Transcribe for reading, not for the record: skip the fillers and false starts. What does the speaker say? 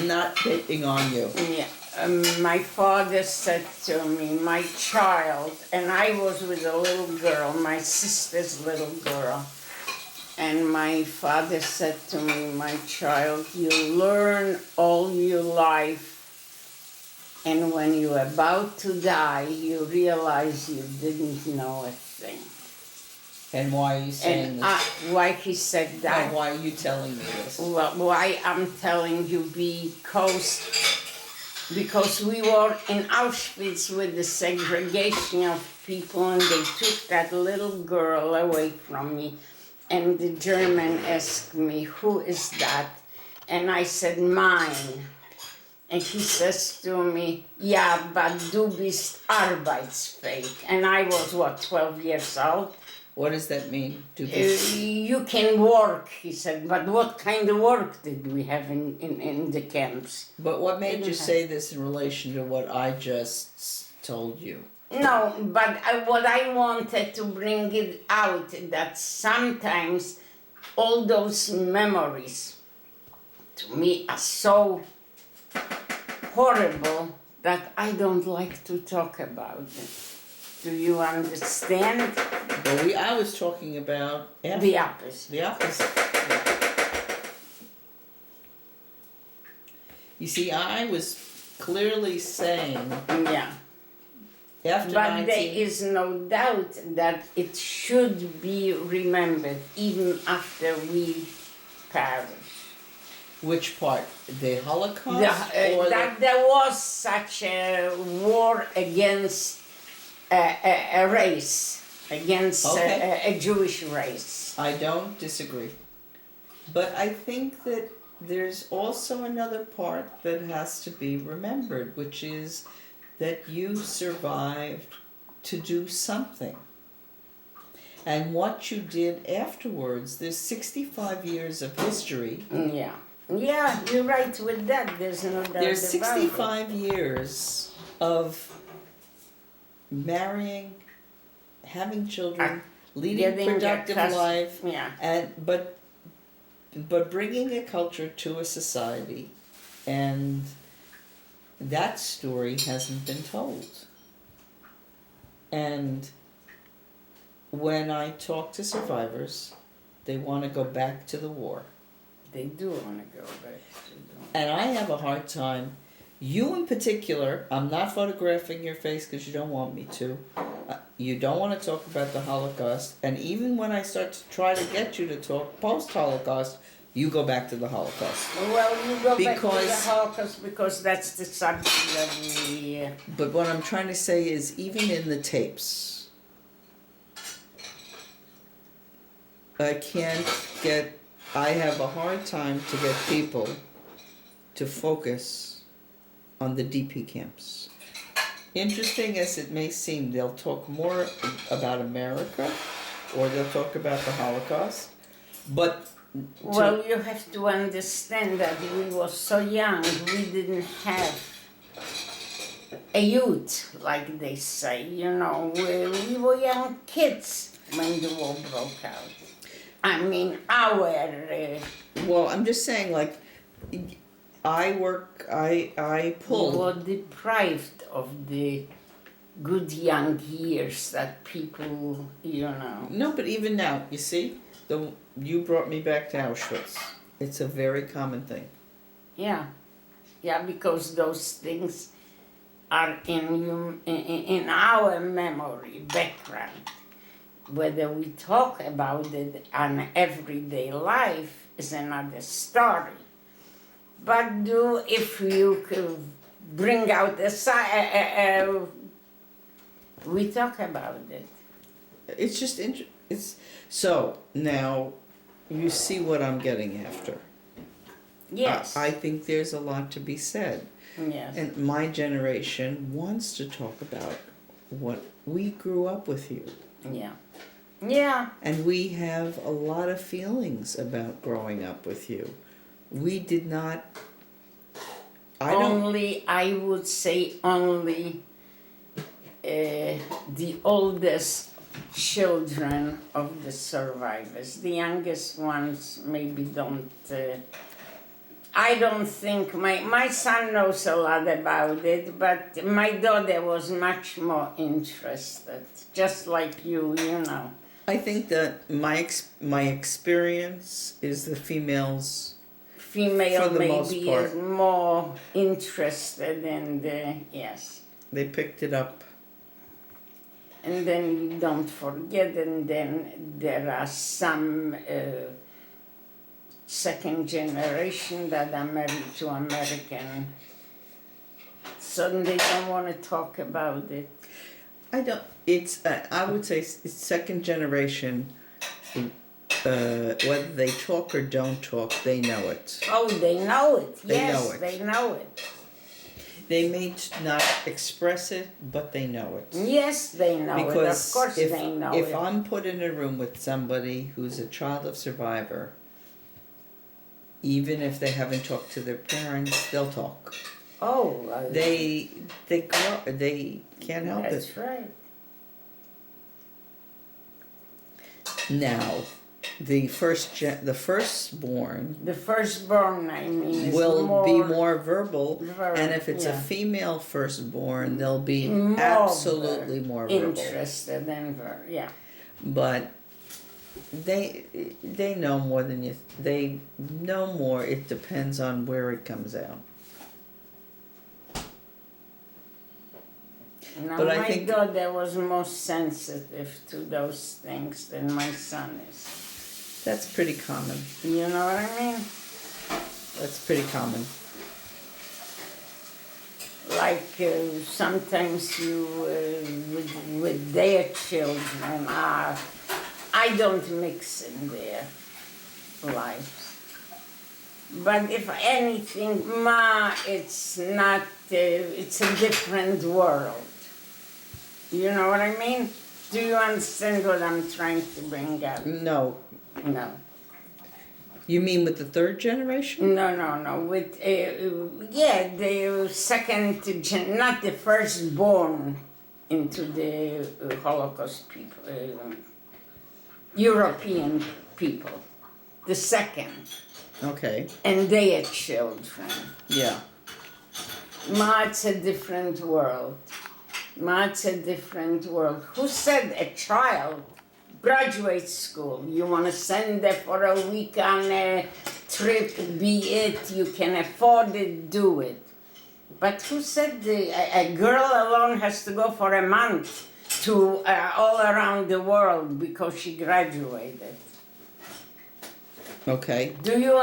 Not picking on you. Yeah. My father said to me, my child, and I was with a little girl, my sister's little girl, and my father said to me, my child, you learn all your life, and when you're about to die, you realize you didn't know a thing. And why are you saying And this? why he said that? No, why are you telling me this? Well, why I'm telling you because we were in Auschwitz with the segregation of people, and they took that little girl away from me, and the German asked me, who is that? And I said, mine. And he says to me, ja, but du bist arbeitsfähig. And I was, 12 years old? What does that mean? You can work, he said, but what kind of work did we have in the camps? But what made you say this in relation to what I just told you? No, but what I wanted to bring it out, that sometimes all those memories to me are so horrible that I don't like to talk about it. Do you understand? But I was talking about the opposite. The opposite. You see, I was clearly saying, yeah. After but 19... there is no doubt that it should be remembered even after we perish. Which part? The Holocaust? That there was such a war against a race, against a Jewish race. I don't disagree. But I think that there's also another part that has to be remembered, which is that you survived to do something. And what you did afterwards, there's 65 years of history. Yeah. Yeah, you're right with that. There's no doubt about it. There's 65 years of marrying, having children, leading productive life, but bringing a culture to a society, and that story hasn't been told. And when I talk to survivors, they want to go back to the war. They do want to go back to the war. And I have a hard time. You in particular, I'm not photographing your face because you don't want me to. You don't want to talk about the Holocaust. And even when I start to try to get you to talk post-Holocaust, you go back to the Holocaust. Well, you go back to the Holocaust because that's the subject that we... But what I'm trying to say is, even in the tapes, I have a hard time to get people to focus on the DP camps. Interesting as it may seem, they'll talk more about America or they'll talk about the Holocaust, but... Well, you have to understand that we were so young, we didn't have a youth, like they say, you know. We were young kids when the war broke out. I mean, well, I'm just saying, like, I pull. We were deprived of the good young years that people, you know. No, but even now, you see, you brought me back to Auschwitz. It's a very common thing. Yeah, yeah, because those things are in our memory, background. Whether we talk about it on everyday life is another story. But if you could bring out we talk about it. It's just so now you see what I'm getting after. Yes. I think there's a lot to be said. Yes. And my generation wants to talk about what we grew up with you. Yeah. Yeah. And we have a lot of feelings about growing up with you. We did not... I would say only the oldest children of the survivors. The youngest ones maybe don't I don't think my son knows a lot about it, but my daughter was much more interested, just like you know. I think that my experience is the females, Female for the most maybe part. is more interested in the, yes. they picked it up. And then you don't forget, and then there are some second generation that are married to American, so they don't want to talk about it. I don't. It's. I would say it's second generation. Whether they talk or don't talk, they know it. Oh, they know it. They Yes, know it. they know it. They may not express it, but they know it. Yes, they know it. Because Of course if, they know if it. I'm put in a room with somebody who's a child of survivor, even if they haven't talked to their parents, they'll talk. Oh, They can't help it. that's right. Now, the firstborn The firstborn, I mean, is will more, be more verbal, very- and if it's a yeah. female firstborn, they'll be More absolutely more verbal. interested in yeah. But they know more than you. They know more. It depends on where it comes out. Now, But I my think- daughter was more sensitive to those things than my son is. That's pretty common. You know what I mean? That's pretty common. Like sometimes you, with their children, I don't mix in their lives. But if anything, it's not, it's a different world. You know what I mean? Do you understand what I'm trying to bring up? No, No. you mean with the third generation? No. With the second, not the firstborn into the Holocaust people, European people. The second, Okay. and their children. Yeah. It's a different world. It's a different world. Who said a child graduates school? You want to send them for a week on a trip, be it, you can afford it, do it. But who said a girl alone has to go for a month to all around the world because she graduated? Okay. Do you